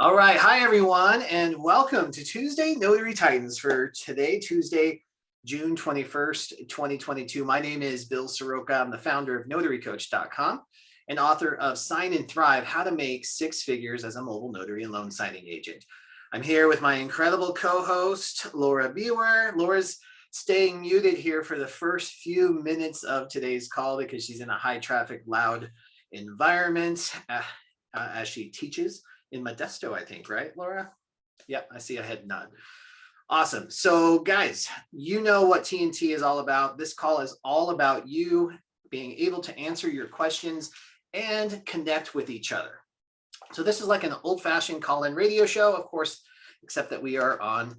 All right. Hi, everyone, and welcome to Tuesday Notary Titans for today, Tuesday, June 21st, 2022. My name is Bill Soroka. I'm the founder of NotaryCoach.com and author of Sign and Thrive, How to Make Six Figures as a Mobile Notary and Loan Signing Agent. I'm here with my incredible co-host, Laura Biewer. Laura's staying muted here for the first few minutes of today's call because she's in a high traffic, loud environment as she teaches in Modesto, I think, right, Laura? Yeah, I see a head nod. Awesome. So guys, you know what TNT is all about. This call is all about you being able to answer your questions and connect with each other. So this is like an old-fashioned call-in radio show, of course, except that we are on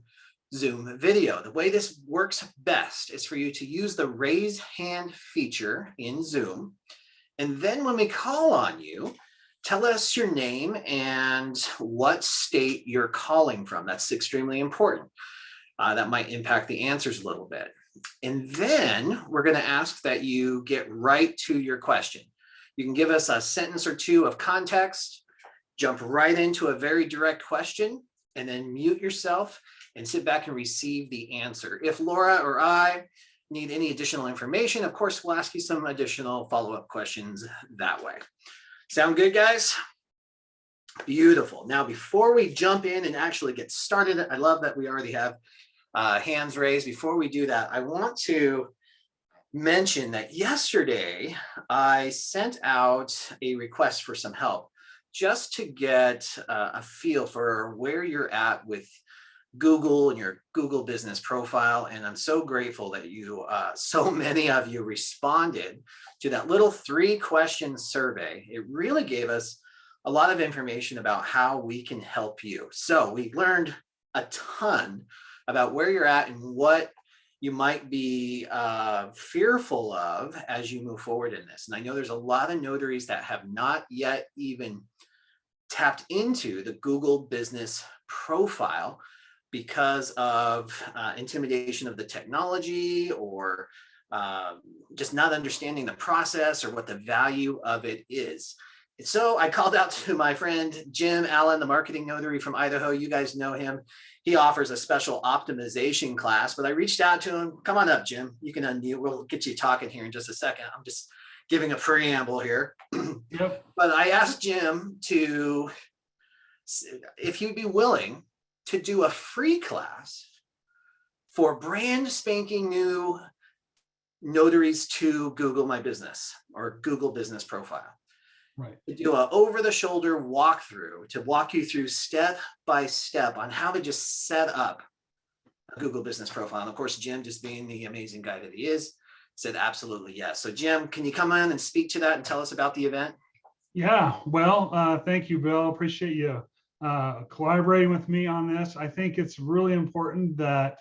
Zoom video. The way this works best is for you to use the raise hand feature in Zoom. And then when we call on you, tell us your name and what state you're calling from. That's extremely important. That might impact the answers a little bit. And then we're going to ask that you get right to your question. You can give us a sentence or two of context, jump right into a very direct question, and then mute yourself and sit back and receive the answer. If Laura or I need any additional information, of course, we'll ask you some additional follow-up questions that way. Sound good, guys? Beautiful. Now, before we jump in and actually get started, I love that we already have hands raised. Before we do that, I want to mention that yesterday I sent out a request for some help just to get a feel for where you're at with Google and your Google business profile. And I'm so grateful that you, so many of you responded to that little 3-question survey. It really gave us a lot of information about how we can help you. So we learned a ton about where you're at and what you might be fearful of as you move forward in this. And I know there's a lot of notaries that have not yet even tapped into the Google business profile because of intimidation of the technology or just not understanding the process or what the value of it is. So I called out to my friend, Jim Allen, the marketing notary from Idaho. You guys know him. He offers a special optimization class, but I reached out to him. Come on up, Jim. You can unmute. We'll get you talking here in just a second. I'm just giving a preamble here. Yep. But I asked Jim to, if he'd be willing to do a free class for brand spanking new notaries to Google My Business or Google Business Profile. Right. To do an over-the-shoulder walkthrough to walk you through step by step on how to just set up a Google Business Profile. And of course, Jim, just being the amazing guy that he is, said absolutely yes. So Jim, can you come in and speak to that and tell us about the event? Yeah, well, thank you, Bill. Appreciate you collaborating with me on this. I think it's really important that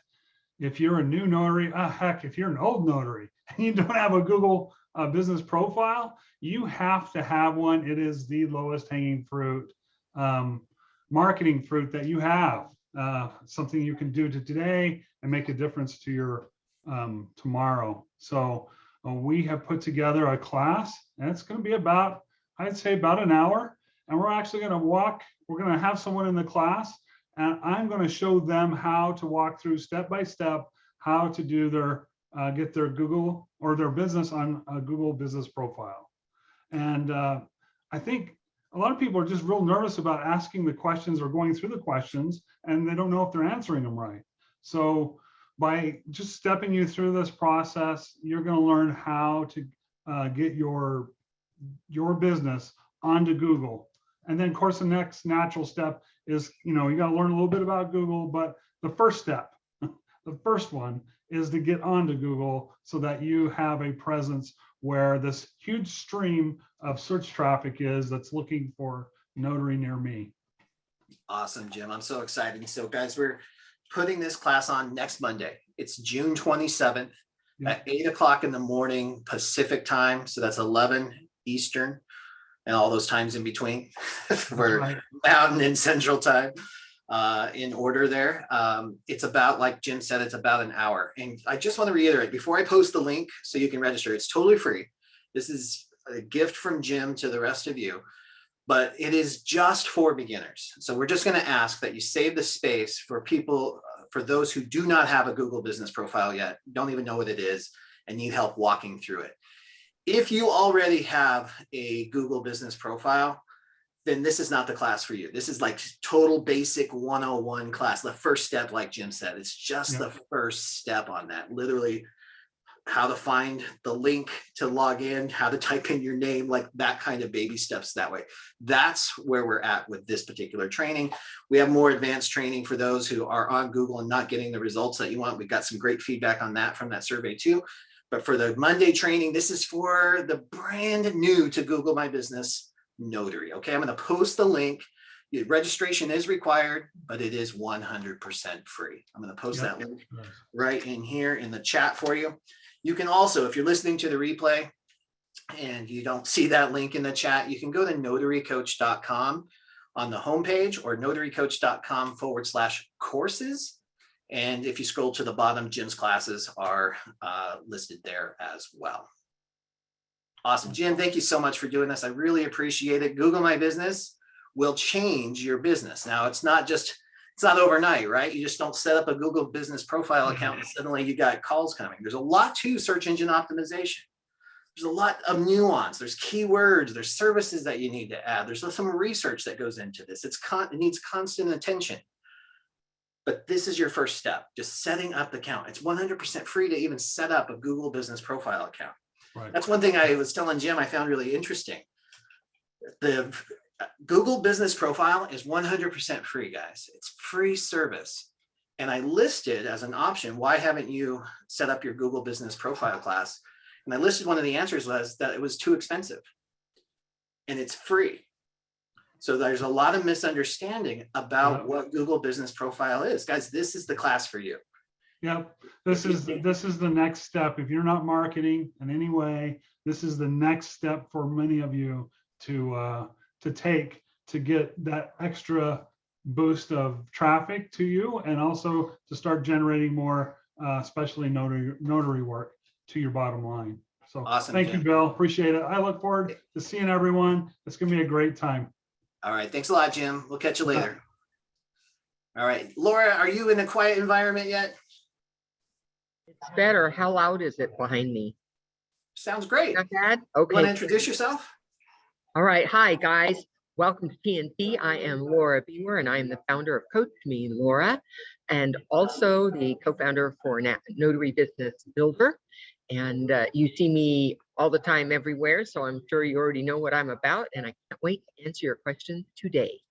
if you're a new notary, heck, if you're an old notary and you don't have a Google business profile, you have to have one. It is the lowest hanging fruit, marketing fruit that you have. Something you can do to today and make a difference to your tomorrow. So we have put together a class, and it's going to be about, I'd say, about an hour. And we're actually going to we're going to have someone in the class, and I'm going to show them how to walk through step by step how to do their get their Google or their business on a Google business profile. And I think a lot of people are just real nervous about asking the questions or going through the questions, and they don't know if they're answering them right. So by just stepping you through this process, you're going to learn how to get your business onto Google. And then, of course, the next natural step is, you got to learn a little bit about Google, but the first step, the first one is to get onto Google so that you have a presence where this huge stream of search traffic is that's looking for notary near me. Awesome, Jim. I'm so excited. So guys, we're putting this class on next Monday. It's June 27th at 8 o'clock in the morning Pacific time. So that's 11 Eastern and all those times in between. We're right. Mountain and Central time. In order there. It's about, like Jim said, it's about an hour. And I just want to reiterate before I post the link so you can register, it's totally free. This is a gift from Jim to the rest of you. but it is just for beginners. So we're just going to ask that you save the space for people, for those who do not have a Google business profile yet, don't even know what it is, and need help walking through it. If you already have a Google business profile, then this is not the class for you. This is like total basic 101 class. The first step, like Jim said, it's just the first step on that. Literally how to find the link to log in, how to type in your name, like that kind of baby steps that way. That's where we're at with this particular training. We have more advanced training for those who are on Google and not getting the results that you want. We've got some great feedback on that from that survey too. But for the Monday training, this is for the brand new to Google My Business Notary. Okay, I'm going to post the link. Registration is required, but it is 100% free. I'm going to post that link right in here in the chat for you. You can also, if you're listening to the replay and you don't see that link in the chat, you can go to notarycoach.com on the homepage, or notarycoach.com/courses. And if you scroll to the bottom, Jim's classes are listed there as well. Awesome. Jim, thank you so much for doing this. I really appreciate it. Google My Business will change your business. Now, it's not overnight, right? You just don't set up a Google business profile account and suddenly you got calls coming. There's a lot to search engine optimization. There's a lot of nuance. There's keywords, there's services that you need to add. There's some research that goes into this. It needs constant attention. But this is your first step, just setting up the account. It's 100% free to even set up a Google business profile account. Right. That's one thing I was telling Jim I found really interesting. The Google business profile is 100% free, guys. It's free service. And I listed as an option, why haven't you set up your Google business profile class? And I listed one of the answers was that it was too expensive and it's free. So there's a lot of misunderstanding about what Google business profile is. Guys, this is the class for you. Yep. This is the next step. If you're not marketing in any way, this is the next step for many of you to take to get that extra boost of traffic to you, and also to start generating more, especially notary work to your bottom line. So awesome, thank you, Bill. Appreciate it. I look forward to seeing everyone. It's going to be a great time. All right. Thanks a lot, Jim. We'll catch you later. All right. Laura, are you in a quiet environment yet? It's better. How loud is it behind me? Sounds great. Not bad? Okay. Want to introduce yourself? All right. Hi, guys. Welcome to TNT. I am Laura Biewer, and I am the founder of Coach Me Laura, and also the co-founder for Notary Business Builder. And you see me all the time everywhere, so I'm sure you already know what I'm about, and I can't wait to answer your questions today.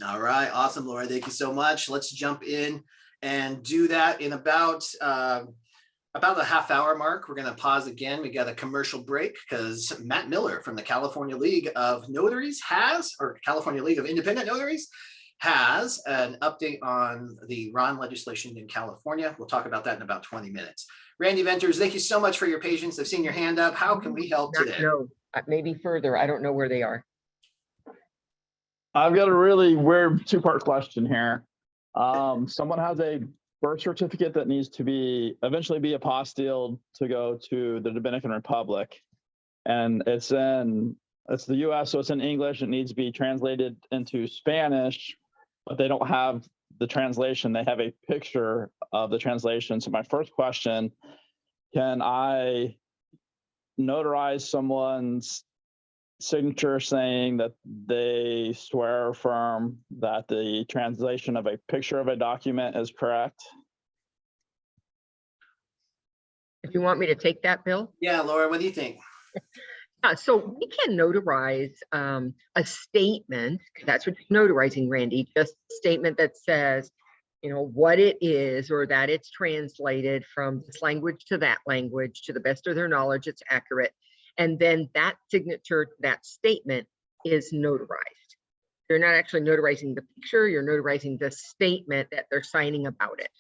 All right. Awesome, Laura. Thank you so much. Let's jump in and do that in about the half-hour mark. We're going to pause again. We got a commercial break because Matt Miller from the California League of Notaries California League of Independent Notaries has an update on the RON legislation in California. We'll talk about that in about 20 minutes. Randy Venters, thank you so much for your patience. I've seen your hand up. How can we help today? No, maybe further. I don't know where they are. I've got a really weird two-part question here. Someone has a birth certificate that needs to eventually be apostilled to go to the Dominican Republic, and it's the US, so it's in English. It needs to be translated into Spanish, but they don't have the translation. They have a picture of the translation. So my first question, can I notarize someone's signature saying that they swear or affirm that the translation of a picture of a document is correct? If you want me to take that, Bill? Yeah, Laura, what do you think? So we can notarize a statement. That's what you're notarizing, Randy. Just a statement that says, you know, what it is, or that it's translated from this language to that language to the best of their knowledge, it's accurate. And then that signature, that statement is notarized. You're not actually notarizing the picture, you're notarizing the statement that they're signing about it.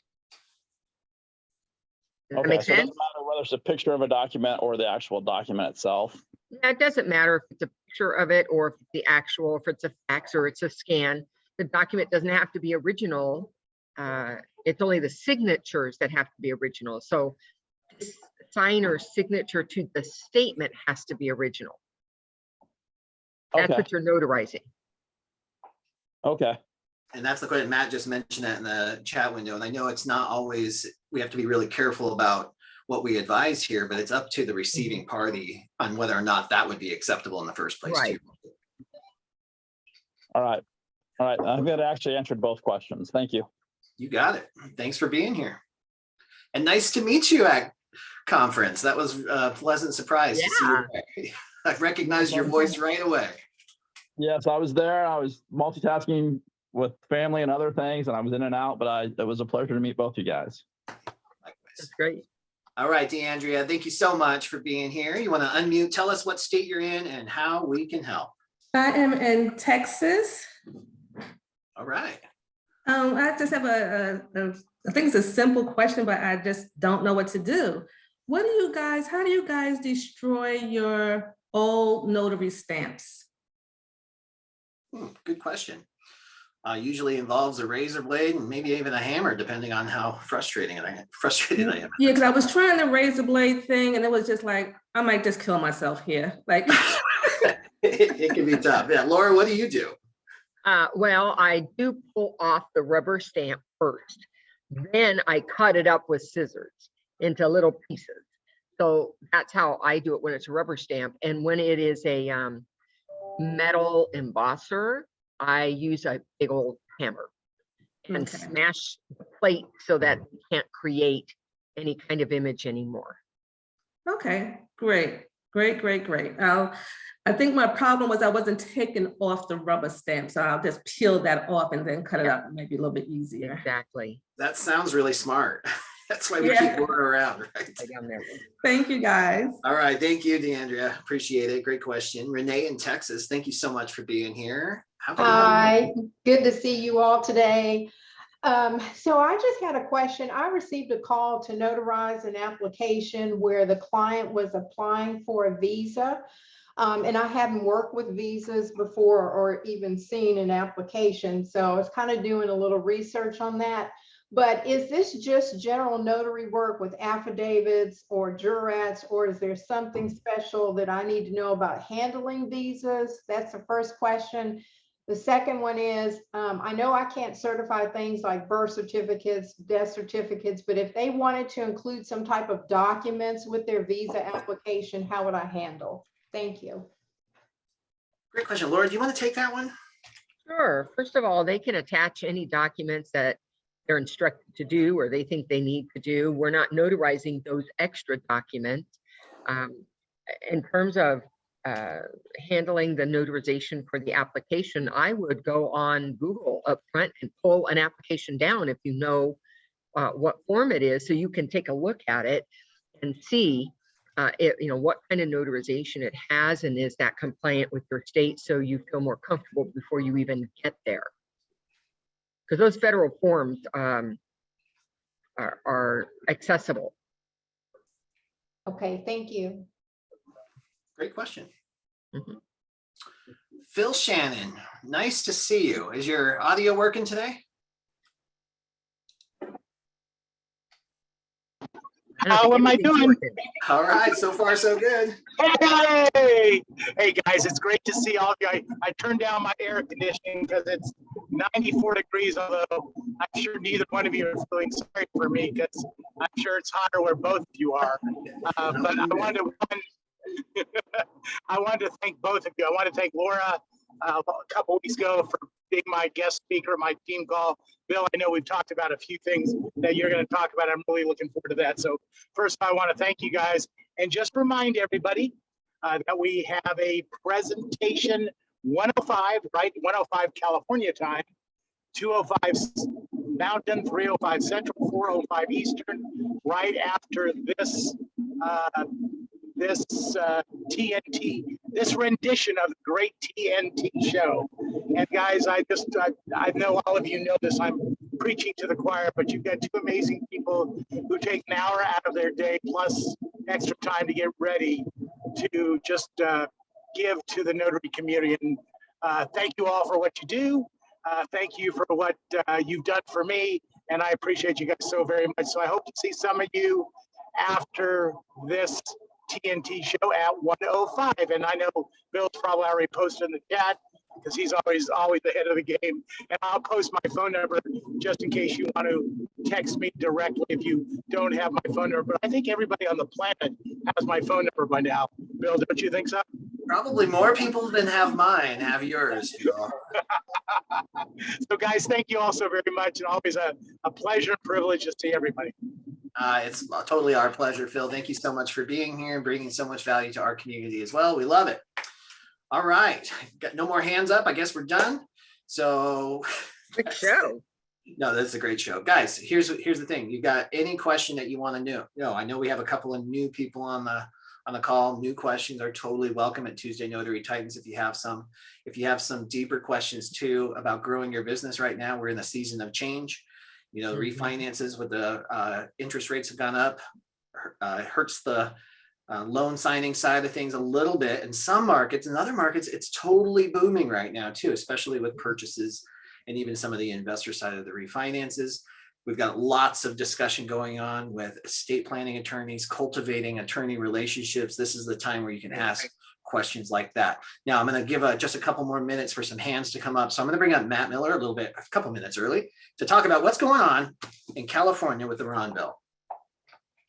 Does that make sense? It doesn't matter whether it's a picture of a document or the actual document itself. Yeah, it doesn't matter if it's a picture of it or if it's the actual, if it's a fax or it's a scan. The document doesn't have to be original. It's only the signatures that have to be original. So this signer's signature to the statement has to be original. That's Okay, what you're notarizing. okay. And that's the question. Matt just mentioned that in the chat window. And I know it's not always, we have to be really careful about what we advise here, but it's up to the receiving party on whether or not that would be acceptable in the first place Right. too. All right. All right. I think that actually answered both questions. Thank you. You got it. Thanks for being here. And nice to meet you at conference. That was a pleasant surprise to see you. I recognized your voice right away. Yes, I was there. I was multitasking with family and other things, and I was in and out, but it was a pleasure to meet both you guys. That's great. All right, DeAndrea, thank you so much for being here. You want to unmute, tell us what state you're in and how we can help. I am in Texas. All right. I just have I think it's a simple question, but I just don't know what to do. How do you guys destroy your old notary stamps? Good question. Usually involves a razor blade and maybe even a hammer, depending on how frustrated I am. Yeah, because I was trying the razor blade thing and it was just like, I might just kill myself here. Like it can be tough. Yeah, Laura, what do you do? Well, I do pull off the rubber stamp first. Then I cut it up with scissors into little pieces. So that's how I do it when it's a rubber stamp. And when it is a metal embosser, I use a big old hammer and Okay. smash the plate so that you can't create any kind of image anymore. Okay, great. I think my problem was I wasn't taking off the rubber stamp, so I'll just peel that off and then cut it up, maybe a little bit easier. Exactly. That sounds really smart. That's why we Yeah. keep going around, right? Right down there. Thank you, guys. All right. Thank you, DeAndrea. Appreciate it. Great question. Renee in Texas, thank you so much for being here. How can I help you? Hi, good to see you all today. So I just had a question. I received a call to notarize an application where the client was applying for a visa. And I hadn't worked with visas before or even seen an application. So I was kind of doing a little research on that. But is this just general notary work with affidavits or jurats, or is there something special that I need to know about handling visas? That's the first question. The second one is, I know I can't certify things like birth certificates, death certificates, but if they wanted to include some type of documents with their visa application, how would I handle? Thank you. Great question. Laura, do you want to take that one? Sure. First of all, they can attach any documents that they're instructed to do or they think they need to do. We're not notarizing those extra documents. In terms of handling the notarization for the application, I would go on Google up front and pull an application down if you know what form it is, so you can take a look at it and see what kind of notarization it has, and is that compliant with your state, so you feel more comfortable before you even get there. Because those federal forms are accessible. Okay, thank you. Great question. Mhm. Phil Shannon, nice to see you. Is your audio working today? How am I doing? All right, so far so good. Hey, hey guys, it's great to see all of you. I turned down my air conditioning because it's 94 degrees, although I'm sure neither one of you are feeling sorry for me because I'm sure it's hotter where both of you are. But I wanted to thank both of you. I want to thank Laura a couple weeks ago for being my guest speaker, my team call. Bill, I know we've talked about a few things that you're going to talk about. I'm really looking forward to that. So first, I want to thank you guys and just remind everybody that we have a presentation 105, right? 105 California time, 205 Mountain, 305 Central, 405 Eastern, right after this TNT, this rendition of the great TNT show. And guys, I know all of you know this, I'm preaching to the choir, but you've got two amazing people who take an hour out of their day plus extra time to get ready to just give to the notary community. And thank you all for what you do. Thank you for what you've done for me. And I appreciate you guys so very much. So I hope to see some of you after this TNT show at 1:05. And I know Bill's probably already posted in the chat because he's always ahead of the game. And I'll post my phone number just in case you want to text me directly if you don't have my phone number. But I think everybody on the planet has my phone number by now. Bill, don't you think so? Probably more people than have mine have yours, Phil. So guys, thank you all so very much, and always a pleasure and privilege to see everybody. It's totally our pleasure, Phil. Thank you so much for being here and bringing so much value to our community as well. We love it. All right, got no more hands up. I guess we're done. So Good show. no, that's a great show, guys. Here's the thing. You got any question that you want to know? No, I know we have a couple of new people on the call. New questions are totally welcome at Tuesday Notary Titans. If you have some deeper questions too about growing your business right now, we're in a season of change. You know, refinances with the interest rates have gone up, hurts the loan signing side of things a little bit. In some markets, in other markets, it's totally booming right now too, especially with purchases and even some of the investor side of the refinances. We've got lots of discussion going on with estate planning attorneys, cultivating attorney relationships. This is the time where you can ask questions like that. Now I'm going to give just a couple more minutes for some hands to come up. So I'm going to bring up Matt Miller a couple minutes early to talk about what's going on in California with the Ron bill.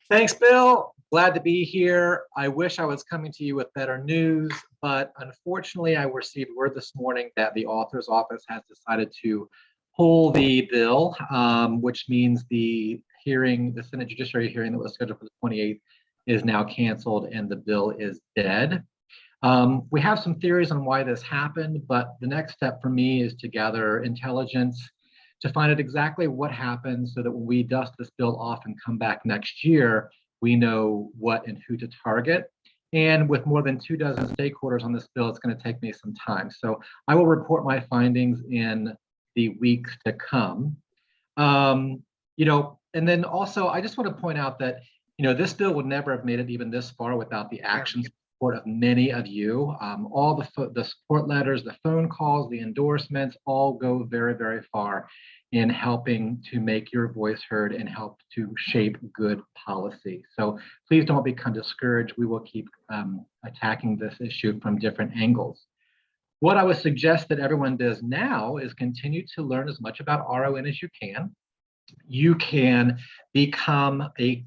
Thanks, Bill. Glad to be here. I wish I was coming to you with better news, but unfortunately I received word this morning that the author's office has decided to pull the bill, which means the Senate Judiciary hearing that was scheduled for the 28th is now canceled and the bill is dead. We have some theories on why this happened, but the next step for me is to gather intelligence to find out exactly what happened so that when we dust this bill off and come back next year, we know what and who to target. And with more than 24 stakeholders on this bill, it's going to take me some time. So I will report my findings in the weeks to come. And then also, I just want to point out that, this bill would never have made it even this far without the action support of many of you. All the support letters, the phone calls, the endorsements, all go very, very far in helping to make your voice heard and help to shape good policy. So please don't become discouraged. We will keep attacking this issue from different angles. What I would suggest that everyone does now is continue to learn as much about RON as you can. You can become a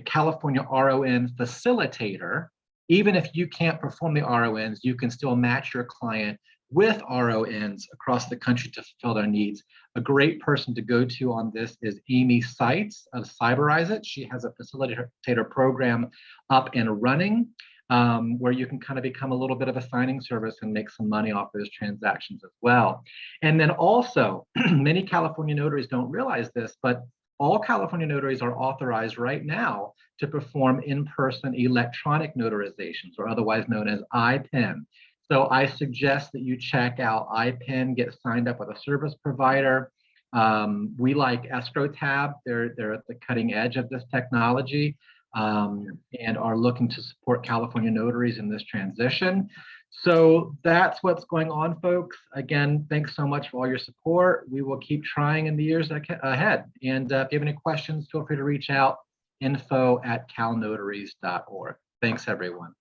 California RON facilitator. Even if you can't perform the RONs, you can still match your client with RONs across the country to fulfill their needs. A great person to go to on this is Amy Seitz of Cyberize It. She has a facilitator program up and running where you can kind of become a little bit of a signing service and make some money off those transactions as well. And then also, many California notaries don't realize this, but all California notaries are authorized right now to perform in-person electronic notarizations, or otherwise known as IPEN. So I suggest that you check out IPEN, get signed up with a service provider. We like EscrowTab. They're at the cutting edge of this technology and are looking to support California notaries in this transition. So that's what's going on, folks. Again, thanks so much for all your support. We will keep trying in the years ahead. And if you have any questions, feel free to reach out, info@calnotaries.org. Thanks, everyone.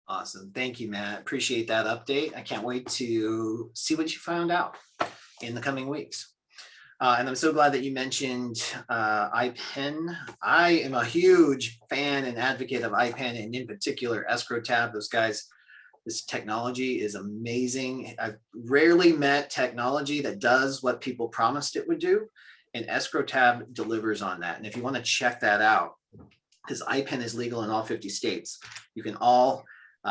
Awesome. Thank you, Matt. Appreciate that update. I can't wait to see what you found out in the coming weeks. And I'm so glad that you mentioned IPEN. I am a huge fan and advocate of IPEN, and in particular, EscrowTab. Those guys, this technology is amazing. I've rarely met technology that does what people promised it would do, and EscrowTab delivers on that. And if you want to check that out, because IPEN is legal in all 50 states, you can all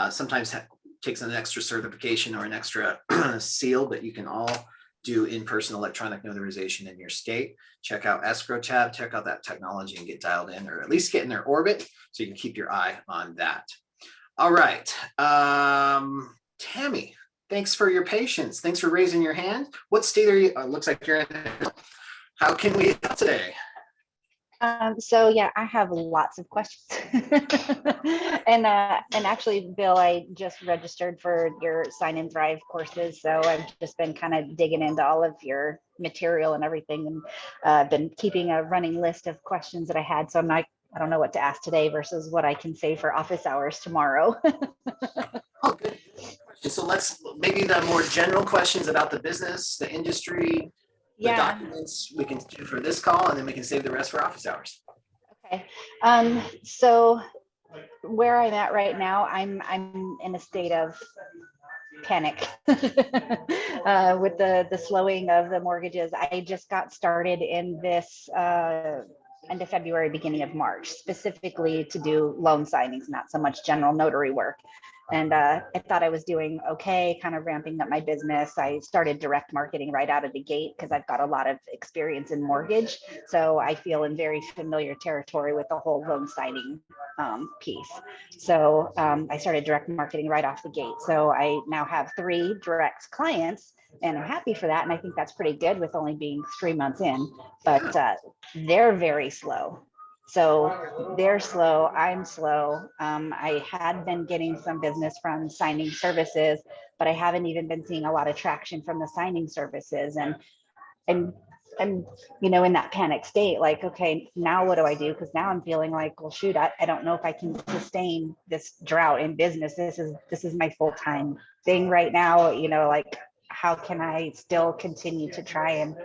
sometimes takes an extra certification or an extra seal, but you can all do in-person electronic notarization in your state. Check out EscrowTab, check out that technology and get dialed in, or at least get in their orbit so you can keep your eye on that. All right, Tammy, thanks for your patience. Thanks for raising your hand. What state are you? Looks like you're in. How can we help today? So yeah, I have lots of questions. and actually, Bill, I just registered for your Sign and Thrive courses. So I've just been kind of digging into all of your material and everything, and been keeping a running list of questions that I had. So I'm I don't know what to ask today versus what I can say for office hours tomorrow. Oh, good. So let's, maybe the more general questions about the business, the industry, the Yeah. documents we can do for this call, and then we can save the rest for office hours. Okay. So where I'm at right now, I'm in a state of panic with the slowing of the mortgages. I just got started in this end of February, beginning of March, specifically to do loan signings, not so much general notary work. And I thought I was doing okay, kind of ramping up my business. I started direct marketing right out of the gate because I've got a lot of experience in mortgage. So I feel in very familiar territory with the whole loan signing piece. So I started direct marketing right off the gate. So I now have 3 direct clients, and I'm happy for that. And I think that's pretty good with only being 3 months in, but they're very slow. So they're slow, I'm slow. I had been getting some business from signing services, but I haven't even been seeing a lot of traction from the signing services. And I'm, in that panic state, like, okay, now what do I do? Because now I'm feeling like, well, shoot, I don't know if I can sustain this drought in business. This is my full-time thing right now. Like, how can I still continue to try and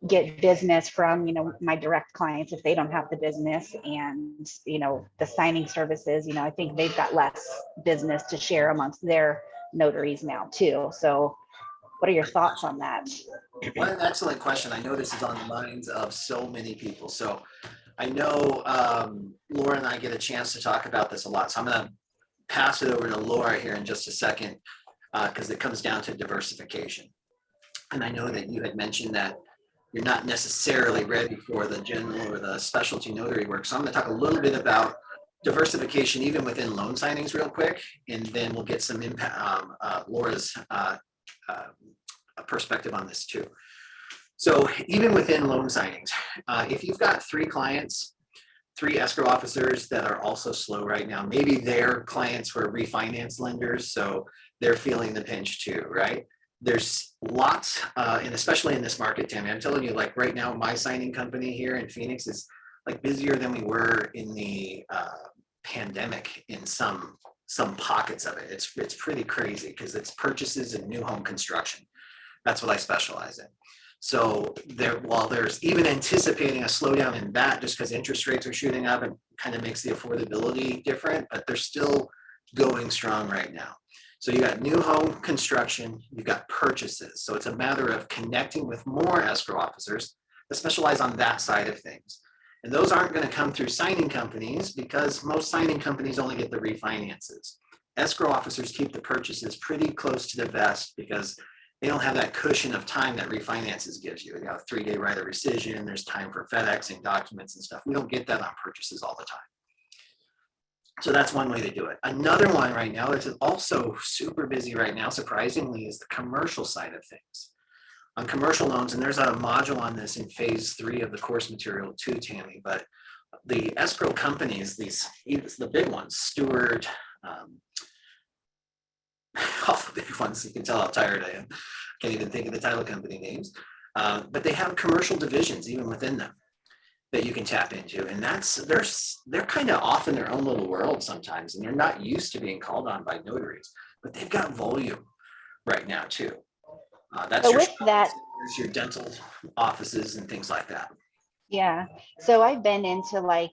get business from, my direct clients if they don't have the business, and, the signing services, I think they've got less business to share amongst their notaries now too. So what are your thoughts on that? What an excellent question. I know this is on the minds of so many people. So I know Laura and I get a chance to talk about this a lot. So I'm going to pass it over to Laura here in just a second, because it comes down to diversification. And I know that you had mentioned that you're not necessarily ready for the general or the specialty notary work. So I'm going to talk a little bit about diversification even within loan signings real quick, and then we'll get some impact, Laura's perspective on this too. So even within loan signings, if you've got 3 clients, 3 escrow officers that are also slow right now, maybe their clients were refinance lenders, so they're feeling the pinch too, right? There's lots, and especially in this market, Tammy, I'm telling you, like right now, my signing company here in Phoenix is like busier than we were in the pandemic in some pockets of it. It's pretty crazy because it's purchases and new home construction. That's what I specialize in. So while there's even anticipating a slowdown in that, just because interest rates are shooting up, and kind of makes the affordability different, but they're still going strong right now. So you got new home construction, you've got purchases. So it's a matter of connecting with more escrow officers that specialize on that side of things. And those aren't going to come through signing companies because most signing companies only get the refinances. Escrow officers keep the purchases pretty close to the vest because they don't have that cushion of time that refinances gives you. You have a 3-day right of rescission, there's time for FedExing documents and stuff. We don't get that on purchases all the time. So that's one way to do it. Another one right now that's also super busy right now, surprisingly, is the commercial side of things. On commercial loans, and there's a module on this in phase 3 of the course material too, Tammy, but the escrow companies, the big ones, Stewart, all the big ones, you can tell how tired I am. Can't even think of the title company names. But they have commercial divisions even within them that you can tap into. And they're kind of off in their own little world sometimes, and they're not used to being called on by notaries, but they've got volume right now too. That's So your, with that, your dental offices and things like that. yeah. So I've been into like,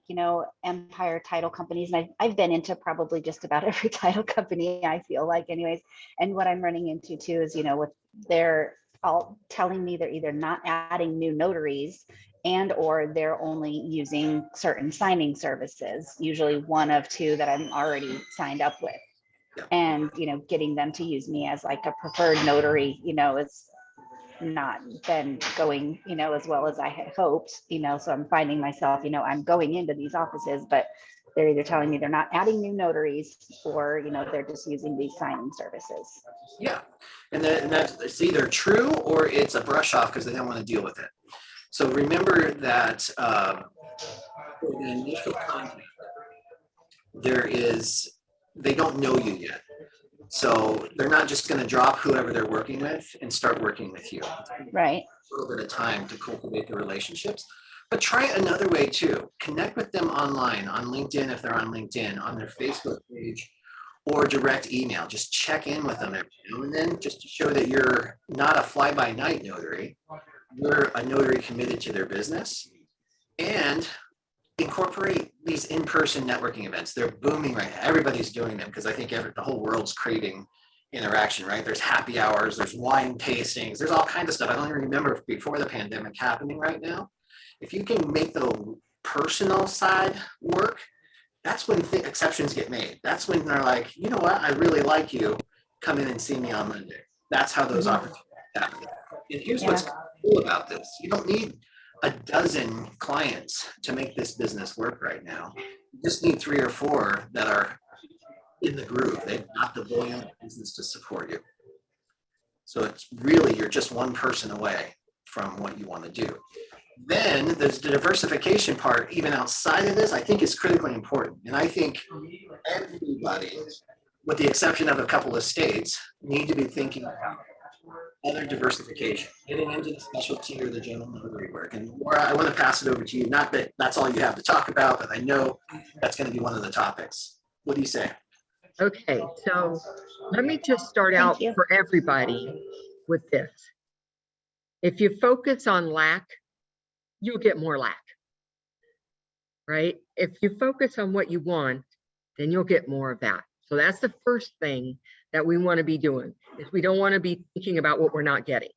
empire title companies, and I've been into probably just about every title company, I feel like anyways. And what I'm running into too is, with they're all telling me they're either not adding new notaries and or they're only using certain signing services, usually one of 2 that I'm already signed up with. Yeah. And, getting them to use me as like a preferred notary, is not been going, as well as I had hoped, so I'm finding myself, I'm going into these offices, but they're either telling me they're not adding new notaries or, they're just using these signing services. Yeah, and that's either true or it's a brush off because they don't want to deal with it. So remember that for the initial contact, they don't know you yet. So they're not just going to drop whoever they're working with and start working with you. Right. A little bit of time to cultivate the relationships. But try it another way too. Connect with them online, on LinkedIn if they're on LinkedIn, on their Facebook page, or direct email. Just check in with them every now and then, just to show that you're not a fly-by-night notary. You're a notary committed to their business. And incorporate these in-person networking events. They're booming right now. Everybody's doing them because I think the whole world's craving interaction, right? There's happy hours, there's wine tastings, there's all kinds of stuff. I don't even remember before the pandemic happening right now. If you can make the personal side work, that's when exceptions get made. That's when they're like, you know what, I really like you. Come in and see me on Monday. That's how those opportunities happen. And here's what's cool about this. You don't need a dozen clients to make this business work right now. You just need 3 or 4 that are in the groove. They've got the volume of business to support you. So it's really, you're just one person away from what you want to do. Then there's the diversification part, even outside of this, I think is critically important. And I think everybody, with the exception of a couple of states, need to be thinking about other diversification, getting into the specialty or the general notary work. And Laura, I want to pass it over to you. Not that that's all you have to talk about, but I know that's going to be one of the topics. What do you say? Okay, so let me just start out for everybody with this. If you focus on lack, you'll get more lack, right? If you focus on what you want, then you'll get more of that. So that's the first thing that we want to be doing, is we don't want to be thinking about what we're not getting.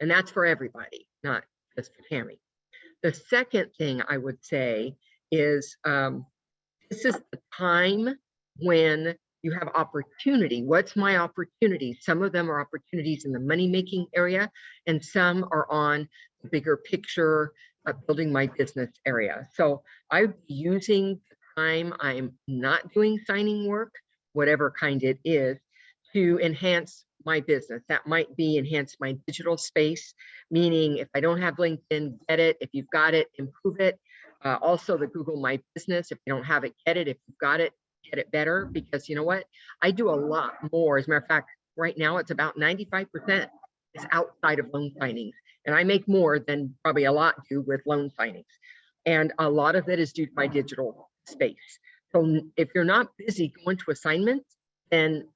And that's for everybody, not just for Tammy. The second thing I would say is this is the time when you have opportunity. What's my opportunity? Some of them are opportunities in the money-making area, and some are on the bigger picture of building my business area. So I'm using the time I'm not doing signing work, whatever kind it is, to enhance my business. That might be enhance my digital space, meaning if I don't have LinkedIn, get it. If you've got it, improve it. Also the Google My Business. If you don't have it, get it. If you've got it, get it better, because you know what? I do a lot more. As a matter of fact, right now it's about 95% is outside of loan signings. And I make more than probably a lot do with loan signings. And a lot of it is due to my digital space. So if you're not busy going to assignments, then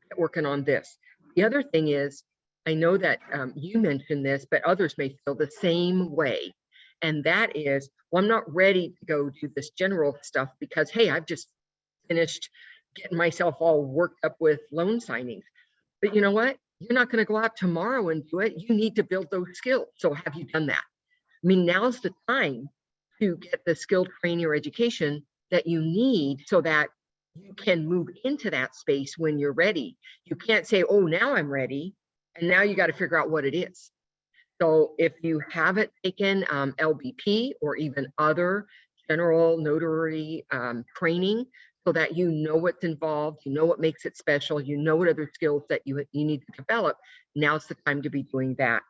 get working on this. The other thing is, I know that you mentioned this, but others may feel the same way. And that is, well, I'm not ready to go do this general stuff because, hey, I've just finished getting myself all worked up with loan signings. But you know what? You're not going to go out tomorrow and do it. You need to build those skills. So have you done that? I mean, now's the time to get the skill training or education that you need so that you can move into that space when you're ready. You can't say, oh, now I'm ready. And now you got to figure out what it is. So if you haven't taken LBP or even other general notary training, so that you know what's involved, you know what makes it special, you know what other skills that you need to develop, now's the time to be doing that.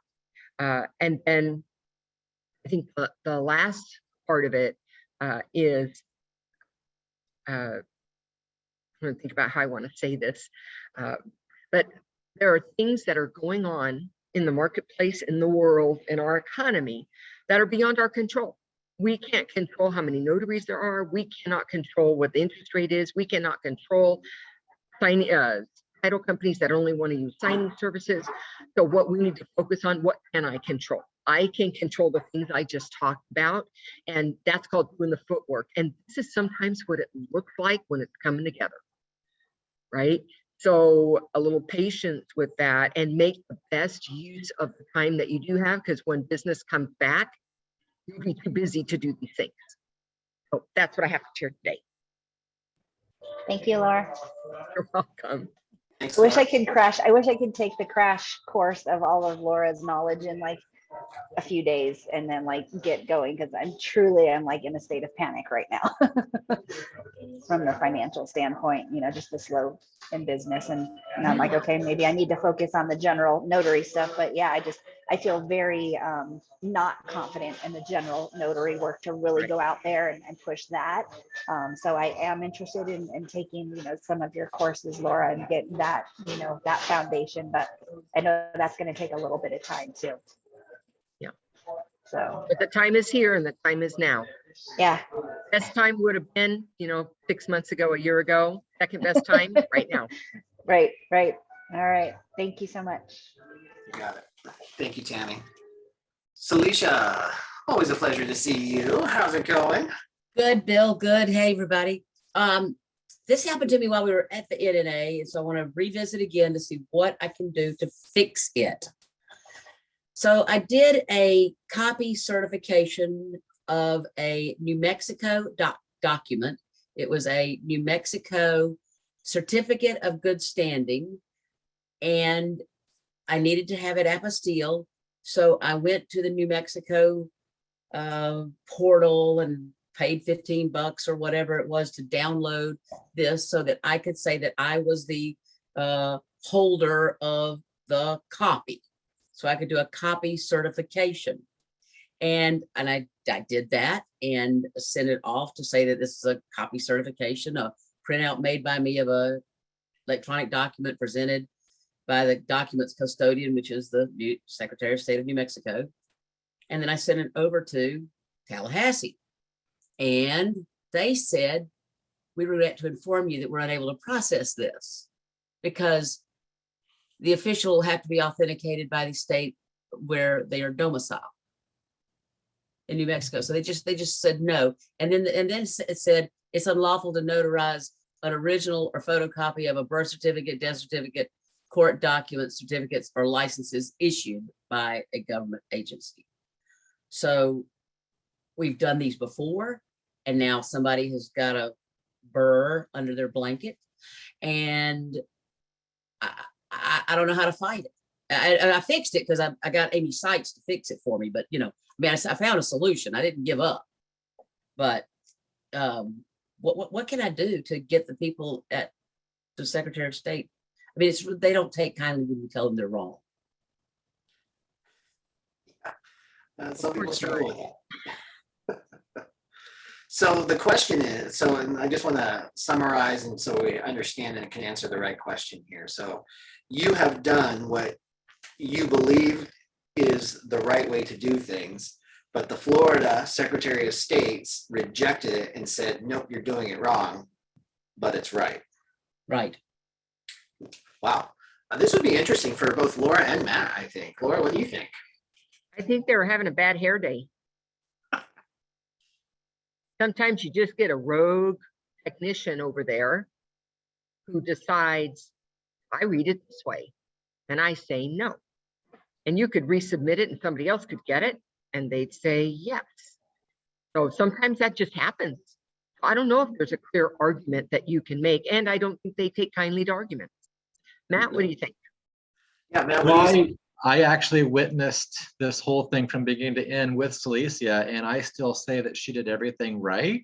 And then I think the last part of it is, I'm going to think about how I want to say this, but there are things that are going on in the marketplace, in the world, in our economy that are beyond our control. We can't control how many notaries there are. We cannot control what the interest rate is. We cannot control title companies that only want to use signing services. So what we need to focus on, what can I control? I can control the things I just talked about, and that's called doing the footwork. And this is sometimes what it looks like when it's coming together, right? So a little patience with that and make the best use of the time that you do have, because when business comes back, you'll be too busy to do these things. So that's what I have to share today. Thank you, Laura. You're welcome. Thanks, I wish Laura. I could crash. I wish I could take the crash course of all of Laura's knowledge in like a few days and then like get going, because I'm like in a state of panic right now from the financial standpoint, you know, just the slow in business. And I'm like, okay, maybe I need to focus on the general notary stuff. But yeah, I feel very not confident in the general notary work to really go out there and push that. So I am interested in taking, you know, some of your courses, Laura, and get that, you know, that foundation. But I know that's going to take a little bit of time too. So, But the time is here and the time is now. yeah. Best time would have been, 6 months ago, a year ago. Second best time right now. Right, right. All right. Thank you so much. You got it. Thank you, Tammy. Celicia, always a pleasure to see you. How's it going? Good, Bill. Good. Hey, everybody. This happened to me while we were at the NNA, and so I want to revisit again to see what I can do to fix it. So I did a copy certification of a New Mexico document. It was a New Mexico certificate of good standing, and I needed to have it apostille. So I went to the New Mexico portal and paid $15 or whatever it was to download this so that I could say that I was the holder of the copy. So I could do a copy certification. And I did that and sent it off to say that this is a copy certification, a printout made by me of a electronic document presented by the documents custodian, which is the Secretary of State of New Mexico. And then I sent it over to Tallahassee. And they said, we regret to inform you that we're unable to process this because the official will have to be authenticated by the state where they are domiciled in New Mexico. So they just said no. And then it said it's unlawful to notarize an original or photocopy of a birth certificate, death certificate, court documents, certificates, or licenses issued by a government agency. So we've done these before, and now somebody has got a burr under their blanket, and I don't know how to fight it. I fixed it because I got Amy Sykes to fix it for me, but I found a solution. I didn't give up. But what can I do to get the people at the Secretary of State? I mean, they don't take kindly when you tell them they're wrong. Some people struggle with that. So the question is, and I just want to summarize and so we understand and can answer the right question here. So you have done what you believe is the right way to do things, but the Florida Secretary of State rejected it and said, nope, you're doing it wrong, but it's right. Right. Wow. This would be interesting for both Laura and Matt, I think. Laura, what do you think? I think they were having a bad hair day. Sometimes you just get a rogue technician over there who decides, I read it this way, and I say no. And you could resubmit it and somebody else could get it, and they'd say yes. So sometimes that just happens. I don't know if there's a clear argument that you can make, and I don't think they take kindly to arguments. Matt, what do you think? Yeah, Matt, Well, I actually witnessed this whole thing from beginning to end with Celicia, and I still say that she did everything right,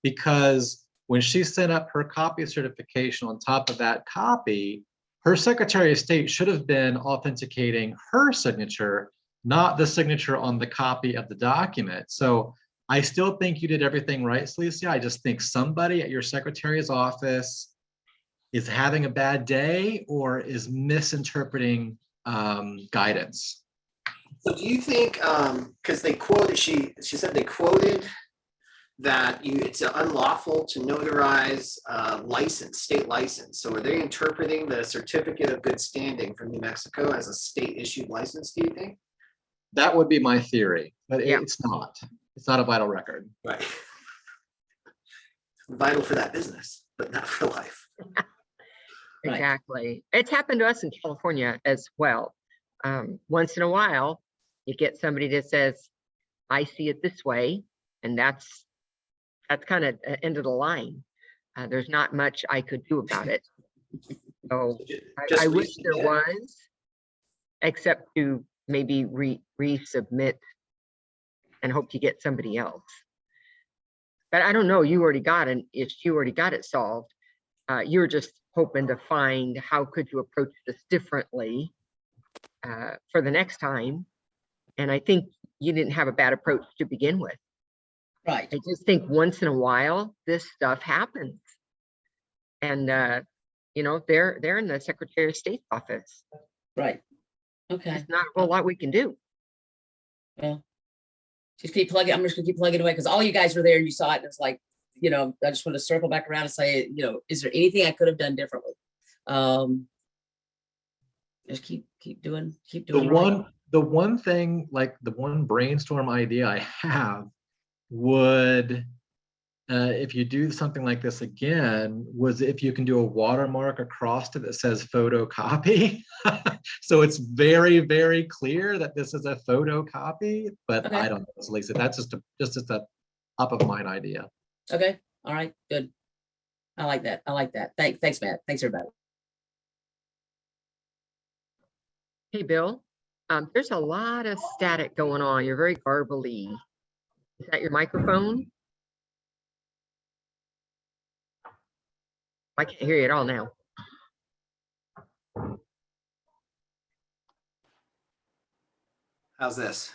because when she sent up her copy certification on top of that copy, her Secretary of State should have been authenticating her signature, not the signature on the copy of the document. So I still think you did everything right, Celicia. I just think somebody at your Secretary's office is having a bad day or is misinterpreting guidance. So do you think, because they quoted, she said they quoted that it's unlawful to notarize state license. So are they interpreting the certificate of good standing from New Mexico as a state issued license, do you think? That would be my theory, but it's not. It's not a vital record. Right. Vital for that business, but not for life. Exactly. It's happened to us in California as well. Once in a while, you get somebody that says, I see it this way, and that's kind of the end of the line. There's not much I could do about it. So I wish there was, except to maybe resubmit and hope you get somebody else. But I don't know, you already got it. If you already got it solved, you're just hoping to find how could you approach this differently for the next time. And I think you didn't have a bad approach to begin with. Right. I just think once in a while, this stuff happens. And, they're in the Secretary of State's office. Right. Okay. There's not a whole lot we can do. Well, Just keep plugging. I'm just gonna keep plugging away because all you guys were there and you saw it. And it's like, you know, I just want to circle back around and say, you know, is there anything I could have done differently? Just keep doing. The one thing, like the one brainstorm idea I have would, if you do something like this again, was if you can do a watermark across it that says photocopy. So it's very, very clear that this is a photocopy, but Okay. I don't know, Lisa, that's just a up of mind idea. Okay. All right. Good. I like that. I like that. Thanks, Matt. Thanks, everybody. Hey, Bill, there's a lot of static going on. You're very garbly. Is that your microphone? I can't hear you at all now. How's this?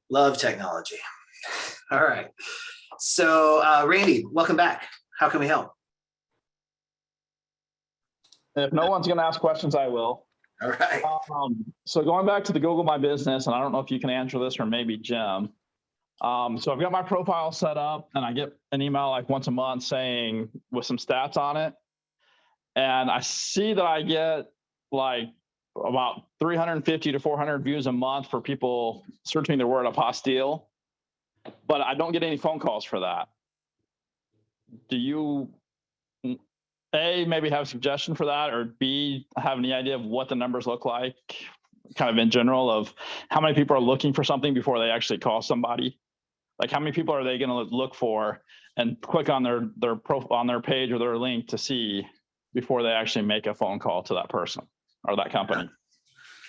Love technology. All right. So Randy, welcome back. How can we help? If no one's going to ask questions, I will. All right. So going back to the Google My Business, and I don't know if you can answer this or maybe Jim. So I've got my profile set up and I get an email like once a month saying with some stats on it. And I see that I get like about 350 to 400 views a month for people searching the word apostille, but I don't get any phone calls for that. Do you, A, maybe have a suggestion for that, or B, have any idea of what the numbers look like kind of in general of how many people are looking for something before they actually call somebody? Like how many people are they going to look for and click on their profile on their page or their link to see before they actually make a phone call to that person or that company?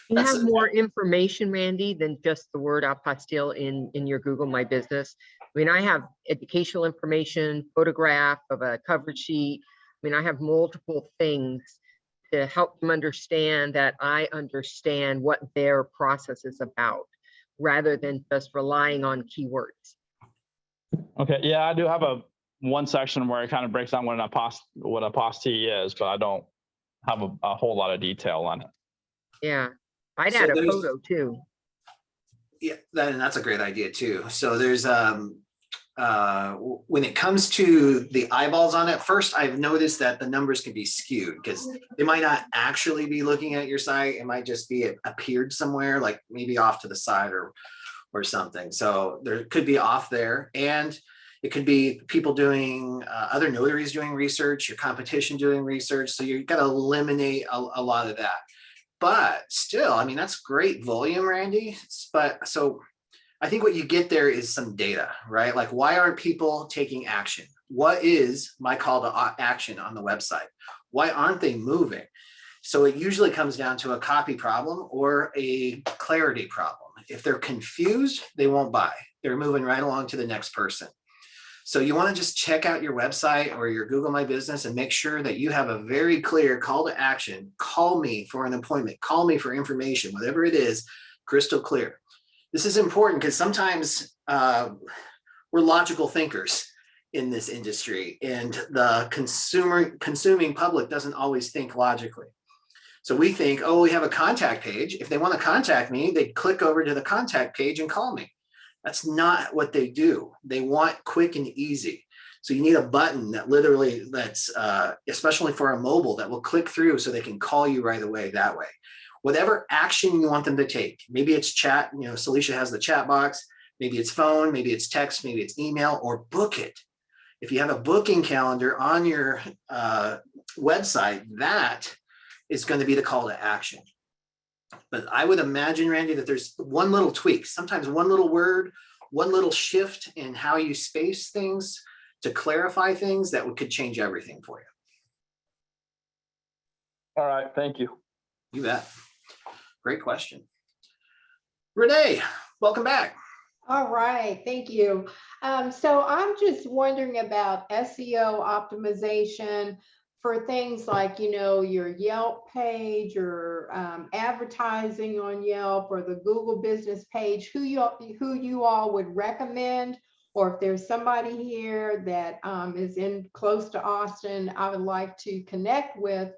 You have more information, Randy, than just the word apostille in your Google My Business. I mean, I have educational information, photograph of a cover sheet. I mean, I have multiple things to help them understand that I understand what their process is about, rather than just relying on keywords. Okay, yeah, I do have one section where it kind of breaks down what apostille is, but I don't have a whole lot of detail on it. Yeah, I'd So add a there's- photo too. Yeah, that's a great idea too. So there's when it comes to the eyeballs on it, first I've noticed that the numbers can be skewed because they might not actually be looking at your site. It might just be appeared somewhere, like maybe off to the side or something. So there could be off there, and it could be people doing other notaries doing research, your competition doing research. So you've got to eliminate a lot of that. But still, I mean, that's great volume, Randy. But so I think what you get there is some data, right? Like, why aren't people taking action? What is my call to action on the website? Why aren't they moving? So it usually comes down to a copy problem or a clarity problem. If they're confused, they won't buy. They're moving right along to the next person. So you want to just check out your website or your Google My Business and make sure that you have a very clear call to action. Call me for an appointment. Call me for information, whatever it is, crystal clear. This is important because sometimes we're logical thinkers in this industry, and the consuming public doesn't always think logically. So we think, oh, we have a contact page. If they want to contact me, they click over to the contact page and call me. That's not what they do. They want quick and easy. So you need a button that literally, that's especially for a mobile, that will click through so they can call you right away that way. Whatever action you want them to take, maybe it's chat, you know, Celicia has the chat box, maybe it's phone, maybe it's text, maybe it's email, or book it. If you have a booking calendar on your website, that is going to be the call to action. But I would imagine, Randy, that there's one little tweak, sometimes one little word, one little shift in how you space things to clarify things that could change everything for you. All right, thank you. You bet. Great question. Renee, welcome back. All right, thank you. So I'm just wondering about SEO optimization for things like, you know, your Yelp page or advertising on Yelp or the Google business page, who you all would recommend, or if there's somebody here that is close to Austin, I would like to connect with.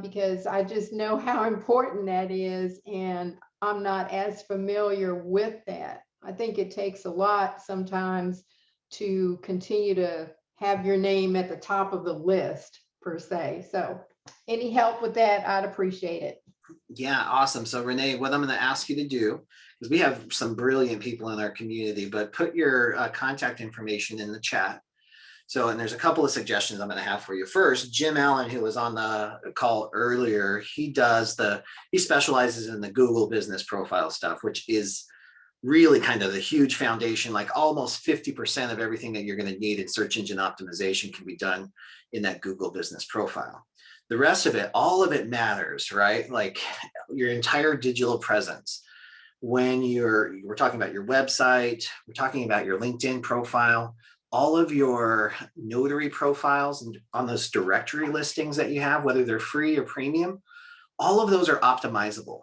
because I just know how important that is, and I'm not as familiar with that. I think it takes a lot sometimes to continue to have your name at the top of the list per se. So any help with that, I'd appreciate it. Yeah, awesome. So Renee, what I'm going to ask you to do, because we have some brilliant people in our community, but put your contact information in the chat. So, and there's a couple of suggestions I'm going to have for you. First, Jim Allen, who was on the call earlier, he specializes in the Google business profile stuff, which is really kind of the huge foundation. Like almost 50% of everything that you're going to need in search engine optimization can be done in that Google business profile. The rest of it, all of it matters, right? Like your entire digital presence. When we're talking about your website, we're talking about your LinkedIn profile, all of your notary profiles and on those directory listings that you have, whether they're free or premium, all of those are optimizable,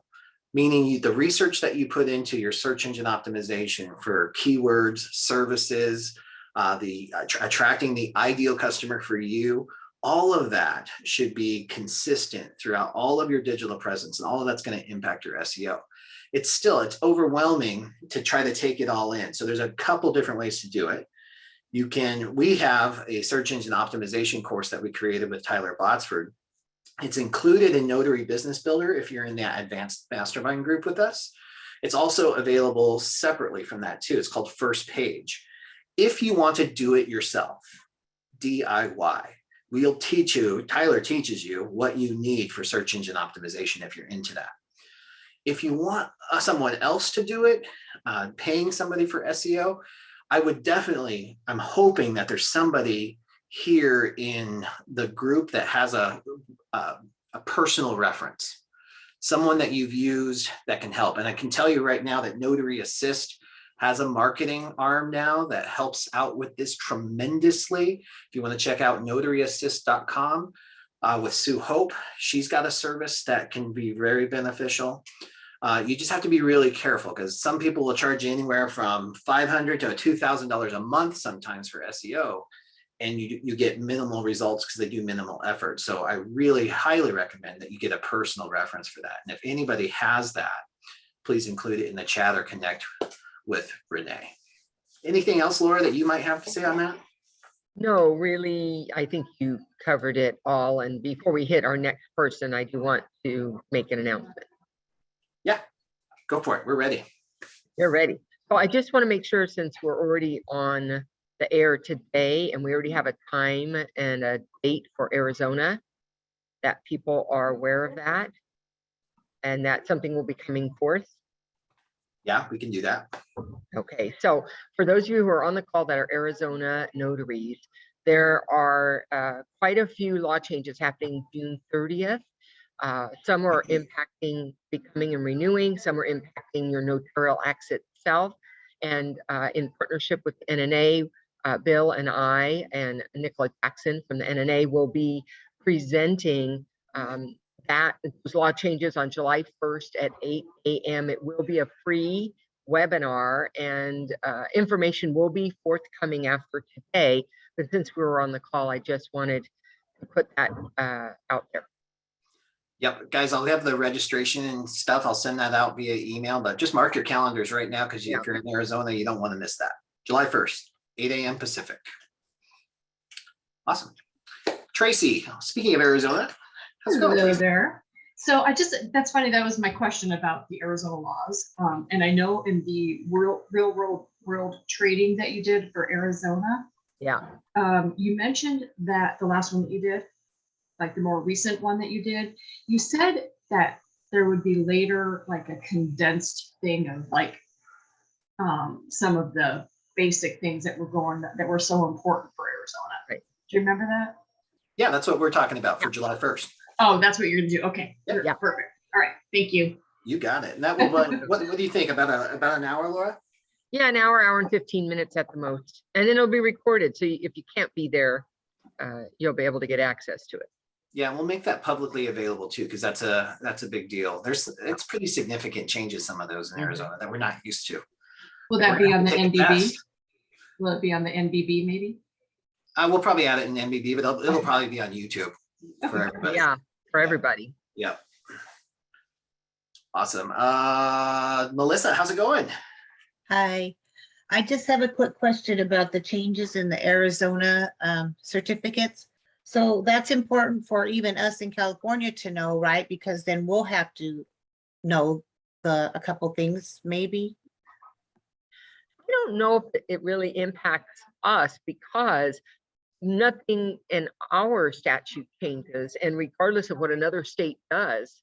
meaning the research that you put into your search engine optimization for keywords, services, attracting the ideal customer for you, all of that should be consistent throughout all of your digital presence, and all of that's going to impact your SEO. It's overwhelming to try to take it all in. So there's a couple different ways to do it. We have a search engine optimization course that we created with Tyler Botsford. It's included in Notary Business Builder if you're in that advanced mastermind group with us. It's also available separately from that too. It's called First Page. If you want to do it yourself, DIY, we'll teach you, Tyler teaches you what you need for search engine optimization if you're into that. If you want someone else to do it, paying somebody for SEO, I'm hoping that there's somebody here in the group that has a personal reference, someone that you've used that can help. And I can tell you right now that Notary Assist has a marketing arm now that helps out with this tremendously. If you want to check out notaryassist.com with Sue Hope, she's got a service that can be very beneficial. You just have to be really careful because some people will charge you anywhere from $500 to $2,000 a month sometimes for SEO, and you get minimal results because they do minimal effort. So I really highly recommend that you get a personal reference for that. And if anybody has that, please include it in the chat or connect with Renee. Anything else, Laura, that you might have to say on that? No, really, I think you covered it all. And before we hit our next person, I do want to make an announcement. Yeah, go for it. We're ready. You're ready. So I just want to make sure, since we're already on the air today and we already have a time and a date for Arizona, that people are aware of that and that something will be coming forth. Yeah, we can do that. Okay, so for those of you who are on the call that are Arizona notaries, there are quite a few law changes happening June 30th. Some are impacting becoming and renewing, some are impacting your notarial acts itself. And in partnership with NNA, Bill and I and Nicola Jackson from the NNA will be presenting those law changes on July 1st at 8 a.m. It will be a free webinar, and information will be forthcoming after today. But since we were on the call, I just wanted to put that out there. Yep, guys, I'll have the registration and stuff. I'll send that out via email, but just mark your calendars right now because if you're in Arizona, you don't want to miss that. July 1st, 8 a.m. Pacific. Awesome. Tracy, speaking of Arizona, how's it going? Hello there. So that's funny. That was my question about the Arizona laws. And I know in the real world trading that you did for Arizona, you mentioned that the last one that you did, like the more recent one that you did, you said that there would be later like a condensed thing of like some of the basic things that were so important for Arizona. Right. Do you remember that? Yeah, that's what we're talking about for July 1st. Oh, that's what you're gonna do. Okay. Yep. Yeah. Perfect. All right. Thank you. You got it. And that will what do you think? About an hour, Laura? Yeah, an hour and 15 minutes at the most. And then it'll be recorded. So if you can't be there, you'll be able to get access to it. Yeah, we'll make that publicly available too, because that's a big deal. It's pretty significant changes, some of those in Arizona that we're not used to. Will that be on the NBB? Will it be on the NBB maybe? We'll probably add it in NBB, but it'll probably be on YouTube for everybody. Yeah, for everybody. Yep. Awesome. Melissa, how's it going? Hi, I just have a quick question about the changes in the Arizona certificates. So that's important for even us in California to know, right? Because then we'll have to know a couple things, maybe. I don't know if it really impacts us because nothing in our statute changes, and regardless of what another state does,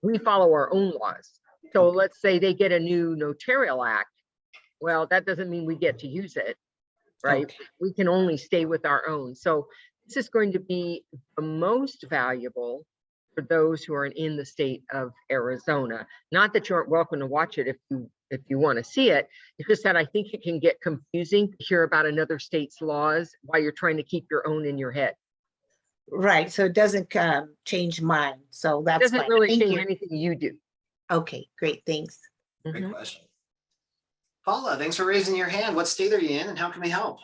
we follow our own laws. So let's say they get a new notarial act. Well, that doesn't mean we get to use it, right? Okay. We can only stay with our own. So this is going to be the most valuable for those who are in the state of Arizona. Not that you aren't welcome to watch it if you want to see it. It's just that I think it can get confusing to hear about another state's laws while you're trying to keep your own in your head. Right, so it doesn't change mine, so It that's doesn't fine. really Thank change you. anything you do. Okay, great, thanks. Great Mhm. question. Paula, thanks for raising your hand. What state are you in and how can we help?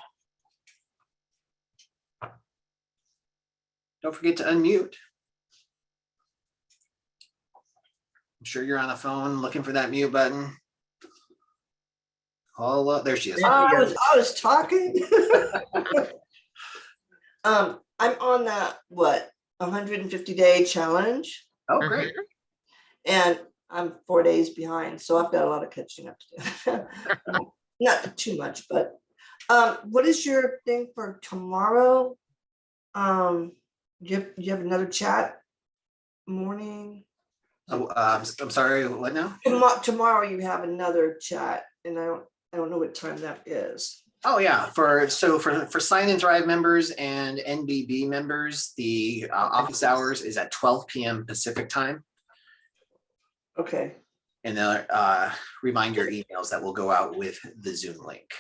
Don't forget to unmute. I'm sure you're on the phone looking for that mute button. Paula, there she is. I was talking. I'm on that, 150-day challenge, Oh, great. and I'm 4 days behind, so I've got a lot of catching up to do. Not too much, but what is your thing for tomorrow? You have another chat morning? Oh, I'm sorry, what now? Tomorrow you have another chat, and I don't know what time that is. Oh yeah, for Sign and Thrive members and NBB members, the office hours is at 12 p.m. Pacific time. Okay. And reminder emails that will go out with the Zoom link.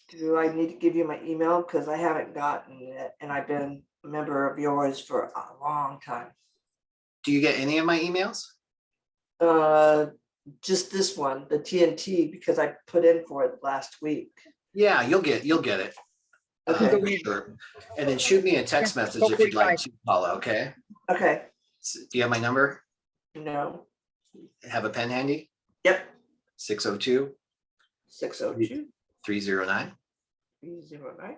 Do I need to give you my email? Because I haven't gotten it, and I've been a member of yours for a long time. Do you get any of my emails? Just this one, the TNT, because I put in for it last week. Yeah, you'll get it. Okay. For sure. And then shoot me a text message if you'd like to, Paula, okay? Okay. Do you have my number? No. Have a pen handy? Yep. 602 602 309 309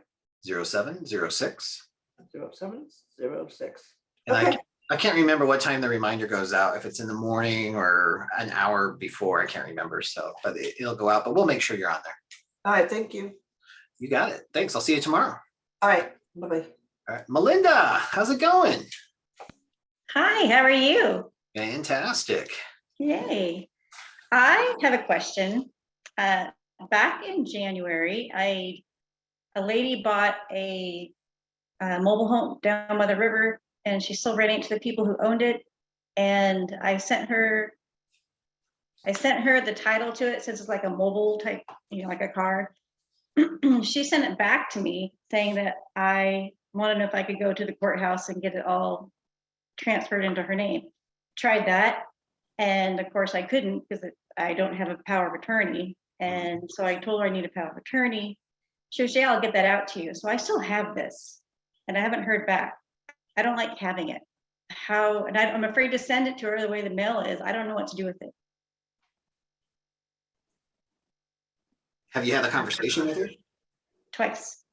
0706. 0706. And Okay. I can't remember what time the reminder goes out, if it's in the morning or an hour before, I can't remember. So, but it'll go out, but we'll make sure you're on there. All right. Thank you. You got it. Thanks. I'll see you tomorrow. All right. Bye-bye. All right. Melinda, how's it going? Hi, how are you? Fantastic. Yay. I have a question. Back in January, a lady bought a mobile home down by the river, and she's still renting it to the people who owned it. And I sent her the title to it, since it's like a mobile type, like a car. She sent it back to me saying that I want to know if I could go to the courthouse and get it all transferred into her name. Tried that, and of course I couldn't, because I don't have a power of attorney. And so I told her I need a power of attorney. She goes, yeah, I'll get that out to you. So I still have this, and I haven't heard back. I don't like having it. And I'm afraid to send it to her the way the mail is. I don't know what to do with it. Have you had a conversation with her? Twice.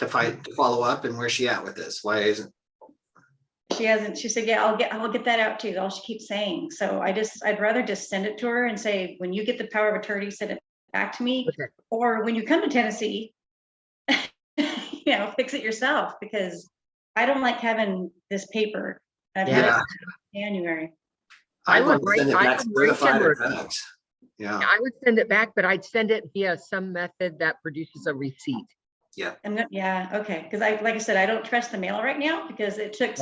To follow up, and where's she at with this? Why isn't? She hasn't. She said, yeah, I'll get that out to you. All she keeps saying. So I'd rather just send it to her and say, when you get the power of attorney, send it back to me. Okay. Or when you come to Tennessee, fix it yourself, because I don't like having this paper. I've had it in January. I would send it back certified or fax. Yeah. I would send it back, but I'd send it via some method that produces a receipt. Yeah. Yeah. Okay. Because like I said, I don't trust the mail right now, because it took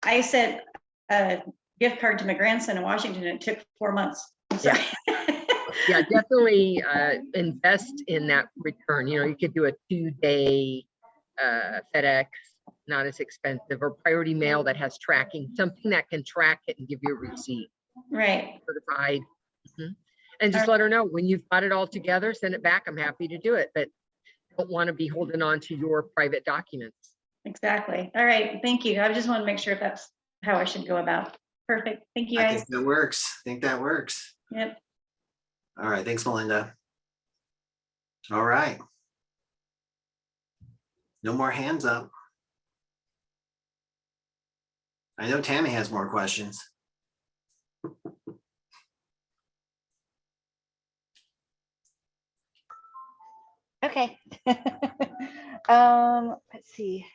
I sent a gift card to my grandson in Washington, and it took 4 months. Yeah. Yeah, definitely invest in that return. You could do a 2-day FedEx, not as expensive, or priority mail that has tracking, something that can track it and give you a receipt. Right. Certified. Mm-hmm. And just let her know when you've got it all together, send it back. I'm happy to do it, but don't want to be holding on to your private documents. Exactly. All right, thank you. I just want to make sure if that's how I should go about. Perfect. Thank you, I guys. think that works. I think that works. Yep. All right. Thanks, Melinda. All right. No more hands up. I know Tammy has more questions. Okay. Let's see.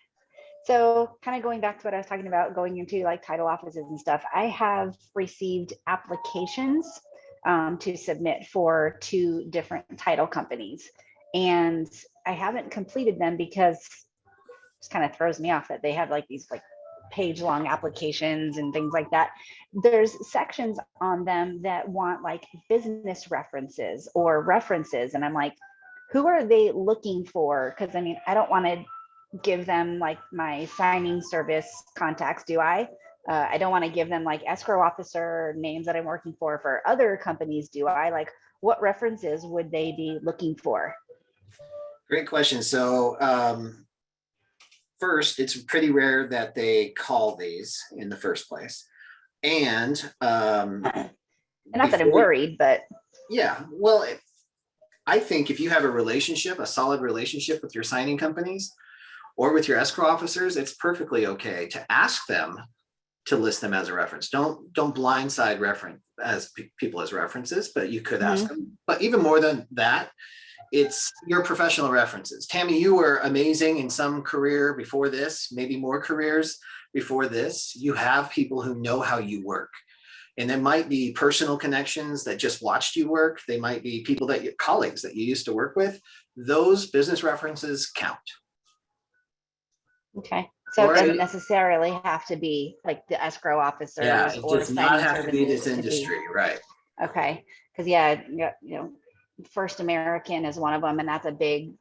So kind of going back to what I was talking about, going into like title offices and stuff, I have received applications to submit for 2 different title companies. And I haven't completed them because it kind of throws me off that they have like these like page-long applications and things like that. There's sections on them that want like business references or references. And I'm like, who are they looking for? Because I mean, I don't want to give them like my signing service contacts, do I? I don't want to give them like escrow officer names that I'm working for other companies, do I? Like, what references would they be looking for? Great question. So first, it's pretty rare that they call these in the first place. And not that I'm worried, but yeah, well, I think if you have a relationship, a solid relationship with your signing companies or with your escrow officers, it's perfectly okay to ask them to list them as a reference. Don't blindside reference as people as references, but you could ask them. But even more than that, it's your professional references. Tammy, you were amazing in some career before this, maybe more careers before this. You have people who know how you work. And there might be personal connections that just watched you work. They might be people that your colleagues that you used to work with. Those business references count. okay. So it doesn't necessarily have to be like the escrow officers it or does not signing have to be services this industry, right? Okay, because yeah, you know, First American is one of them, and that's a big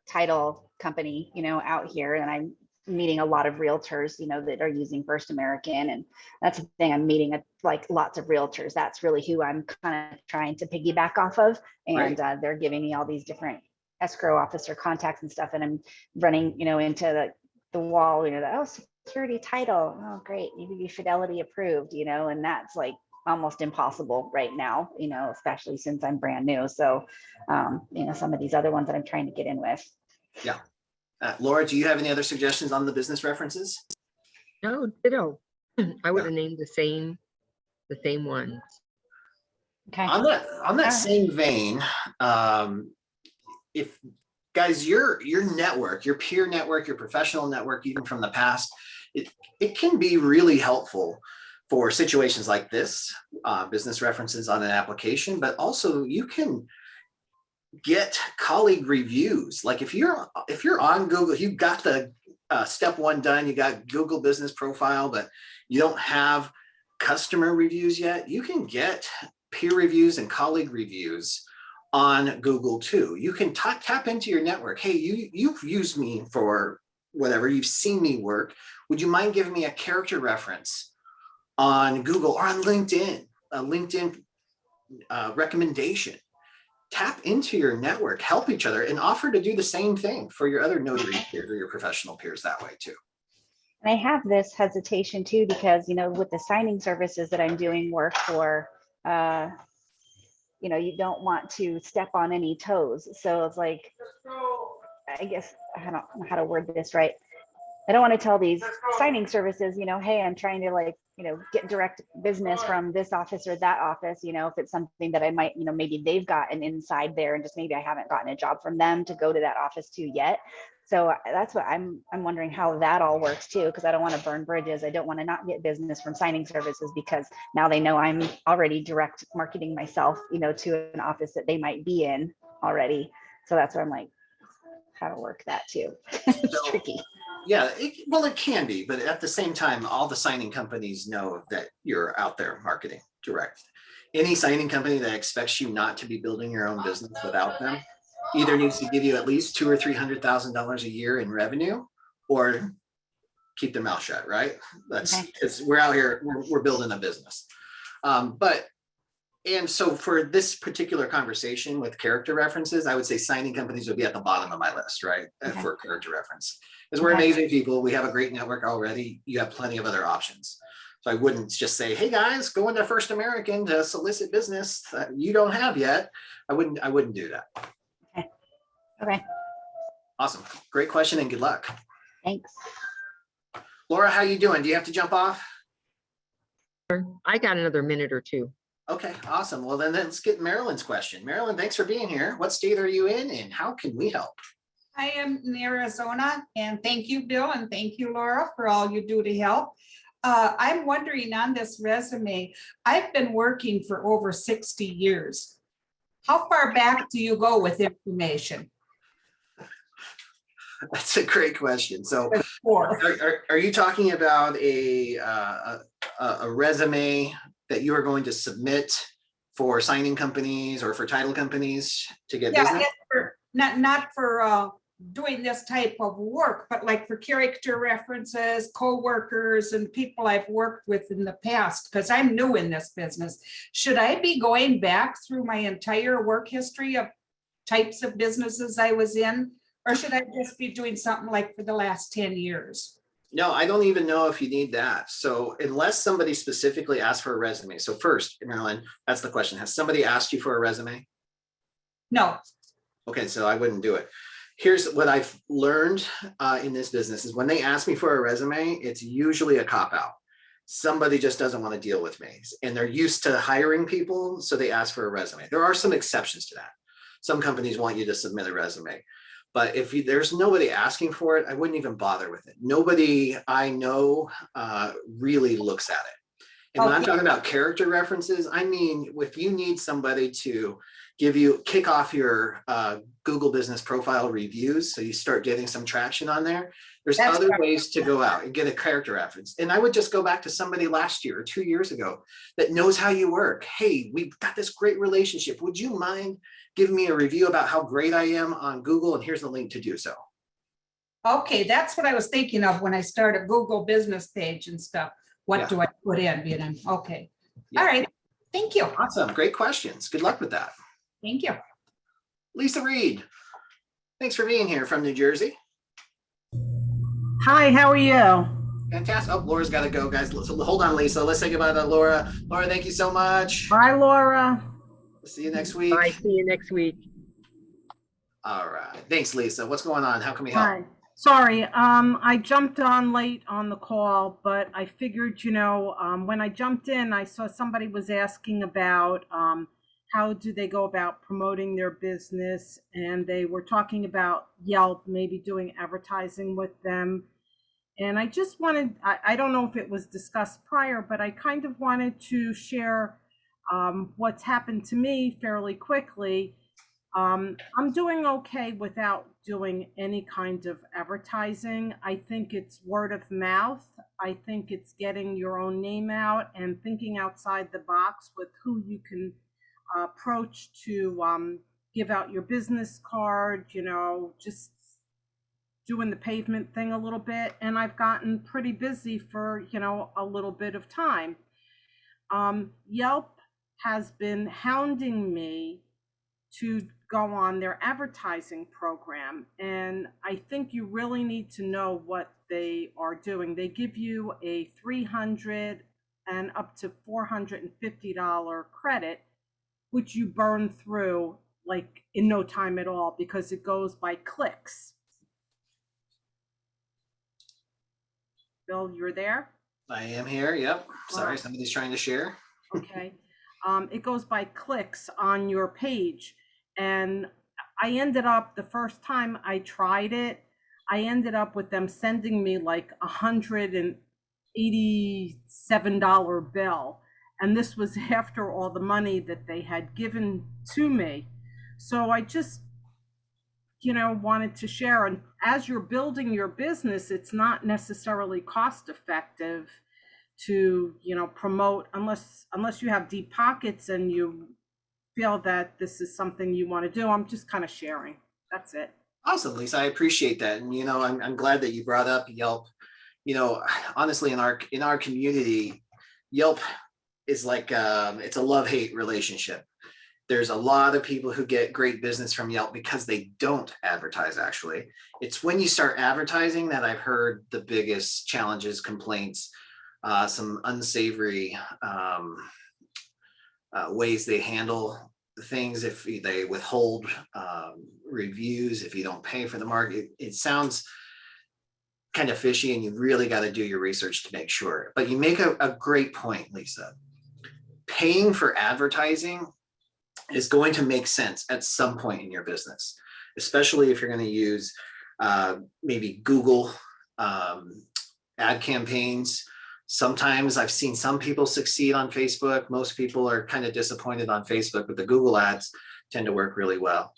title company, you know, out here. And I'm meeting a lot of realtors, you know, that are using First American, and that's the thing. I'm meeting like lots of realtors. That's really who I'm kind of trying to piggyback off of, and they're giving me all these different escrow officer contacts and stuff, and I'm running, you know, into the wall, you know, oh, security title, oh great, you can be Fidelity approved, you know, and that's like almost impossible right now, you know, especially since I'm brand new. So, you know, some of these other ones that I'm trying to get in with. Yeah. Laura, do you have any other suggestions on the business references? No, ditto. I would have named the same ones. Okay. On that same vein, if guys, your network, your peer network, your professional network, even from the past, it can be really helpful for situations like this, business references on an application, but also you can get colleague reviews. Like if you're on Google, you got the step 1 done, you got Google Business Profile, but you don't have customer reviews yet, you can get peer reviews and colleague reviews on Google too. You can tap into your network. Hey, you've used me for whatever, you've seen me work. Would you mind giving me a character reference on Google or on LinkedIn, a LinkedIn recommendation? Tap into your network, help each other, and offer to do the same thing for your other notary peers or your professional peers that way too. And I have this hesitation too, because, you know, with the signing services that I'm doing work for, you know, you don't want to step on any toes. So it's like, I guess I don't know how to word this right. I don't want to tell these signing services, you know, hey, I'm trying to like, you know, get direct business from this office or that office, you know, if it's something that I might, you know, maybe they've got an inside there and just maybe I haven't gotten a job from them to go to that office to yet. So that's what I'm wondering how that all works too, because I don't want to burn bridges. I don't want to not get business from signing services because now they know I'm already direct marketing myself, you know, to an office that they might be in already. So that's where I'm like, how to work that too. It's tricky. Yeah, it can be, but at the same time, all the signing companies know that you're out there marketing direct. Any signing company that expects you not to be building your own business without them either needs to give you at least $200,000 or $300,000 a year in revenue, or keep their mouth shut. Right? That's because we're out here, we're building a business. But And so for this particular conversation with character references, I would say signing companies would be at the bottom of my list, right? Okay. For character reference. Because we're Okay. amazing people. We have a great network already. You have plenty of other options. So I wouldn't just say, hey guys, go into First American to solicit business that you don't have yet. I wouldn't do that. Okay. Okay, Awesome. Great question and good luck. thanks. Laura, how you doing? Do you have to jump off? I got another minute or two. Okay, awesome. Well, then let's get Marilyn's question. Marilyn, thanks for being here. What state are you in and how can we help? I am in Arizona, and thank you, Bill, and thank you, Laura, for all you do to help. I'm wondering on this resume, I've been working for over 60 years. How far back do you go with information? That's a great question. So are you talking about a resume that you are going to submit for signing companies or for title companies to get business? Not for doing this type of work, but like for character references, co-workers and people I've worked with in the past, because I'm new in this business. Should I be going back through my entire work history of types of businesses I was in? Or should I just be doing something like for the last 10 years? No, I don't even know if you need that. So unless somebody specifically asked for a resume. So first, Marilyn, that's the question. Has somebody asked you for a resume? No. Okay, so I wouldn't do it. Here's what I've learned in this business is when they ask me for a resume, it's usually a cop-out. Somebody just doesn't want to deal with me and they're used to hiring people, so they ask for a resume. There are some exceptions to that. Some companies want you to submit a resume. But if there's nobody asking for it, I wouldn't even bother with it. Nobody I know really looks at it. And when I'm talking about character references, I mean, if you need somebody to kick off your Google business profile reviews, so you start getting some traction on there, there's other ways to go out and get a character reference. And I would just go back to somebody last year or 2 years ago that knows how you work. Hey, we've got this great relationship. Would you mind giving me a review about how great I am on Google? And here's the link to do so. Okay, that's what I was thinking of when I started Google business page and stuff. What do I put in? You know? Okay. Yeah. All right. Thank you. Awesome. Great questions. Good luck with that. Thank you. Lisa Reed. Thanks for being here from New Jersey. Hi, how are you? Fantastic. Oh, Laura's got to go, guys. Hold on, Lisa. Let's say goodbye to Laura. Laura, thank you so much. Bye, Laura. See you next week. Bye. See you next week. All right. Thanks, Lisa. What's going on? How can we help? Hi. Sorry, I jumped on late on the call, but I figured, when I jumped in, I saw somebody was asking about how do they go about promoting their business, and they were talking about Yelp, maybe doing advertising with them. And I just wanted, I don't know if it was discussed prior, but I kind of wanted to share what's happened to me fairly quickly. I'm doing okay without doing any kind of advertising. I think it's word of mouth. I think it's getting your own name out and thinking outside the box with who you can approach to give out your business card, just doing the pavement thing a little bit. And I've gotten pretty busy for, a little bit of time. Yelp has been hounding me to go on their advertising program. And I think you really need to know what they are doing. They give you a $300 and up to $450 credit, which you burn through like in no time at all because it goes by clicks. Bill, you're there? I am here. Yep. Sorry, somebody's trying to share. Okay. It goes by clicks on your page. And I ended up, the first time I tried it, I ended up with them sending me like $187 bill. And this was after all the money that they had given to me. So I just, wanted to share. And as you're building your business, it's not necessarily cost effective to, promote unless you have deep pockets and you feel that this is something you want to do. I'm just kind of sharing. That's it. Awesome, Lisa. I appreciate that. And, I'm glad that you brought up Yelp. Honestly, in our community, Yelp is like, it's a love-hate relationship. There's a lot of people who get great business from Yelp because they don't advertise, actually. It's when you start advertising that I've heard the biggest challenges, complaints, some unsavory ways they handle things. If they withhold reviews, if you don't pay for the market, it sounds kind of fishy, and you really got to do your research to make sure. But you make a great point, Lisa. Paying for advertising is going to make sense at some point in your business, especially if you're going to use maybe Google ad campaigns. Sometimes I've seen some people succeed on Facebook. Most people are kind of disappointed on Facebook, but the Google ads tend to work really well.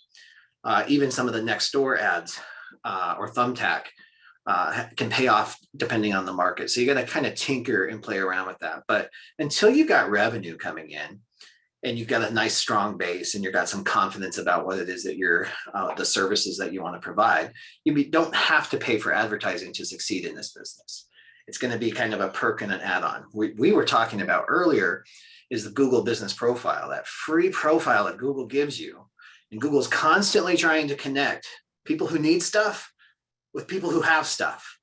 Even some of the Nextdoor ads or Thumbtack can pay off depending on the market. So you got to kind of tinker and play around with that. But until you've got revenue coming in and you've got a nice strong base and you've got some confidence about what it is that you're, the services that you want to provide, you don't have to pay for advertising to succeed in this business. It's going to be kind of a perk and an add-on. We were talking about earlier is the Google business profile, that free profile that Google gives you. And Google's constantly trying to connect people who need stuff with people who have stuff.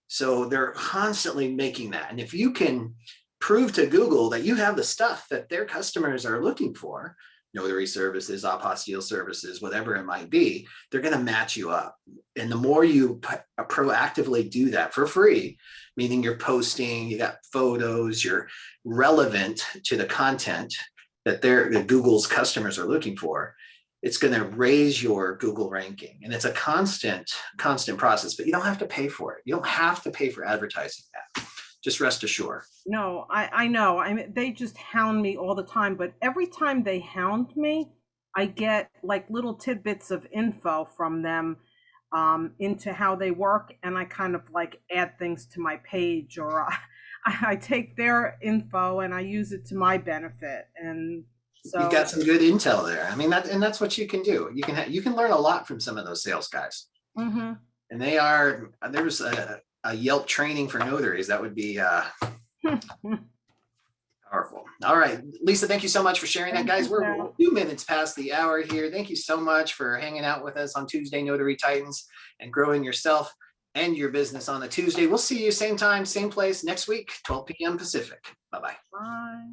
So they're constantly making that. And if you can prove to Google that you have the stuff that their customers are looking for, notary services, apostille services, whatever it might be, they're going to match you up. And the more you proactively do that for free, meaning you're posting, you got photos, you're relevant to the content that Google's customers are looking for, it's going to raise your Google ranking. And it's a constant process, but you don't have to pay for it. You don't have to pay for advertising that. Just rest assured. No, I know. I mean, they just hound me all the time, but every time they hound me, I get like little tidbits of info from them into how they work, and I kind of like add things to my page, or I take their info and I use it to my benefit. And so you've got some good intel there. I mean, that's what you can do. You can learn a lot from some of those sales guys. Mm-hmm. And there's a Yelp training for notaries. That would be powerful. All right, Lisa, thank you so much for sharing that, guys. We're a few minutes past the hour here. Thank you so much for hanging out with us on Tuesday Notary Titans and growing yourself and your business on a Tuesday. We'll see you same time, same place next week, 12 p.m. Pacific. Bye-bye. Bye.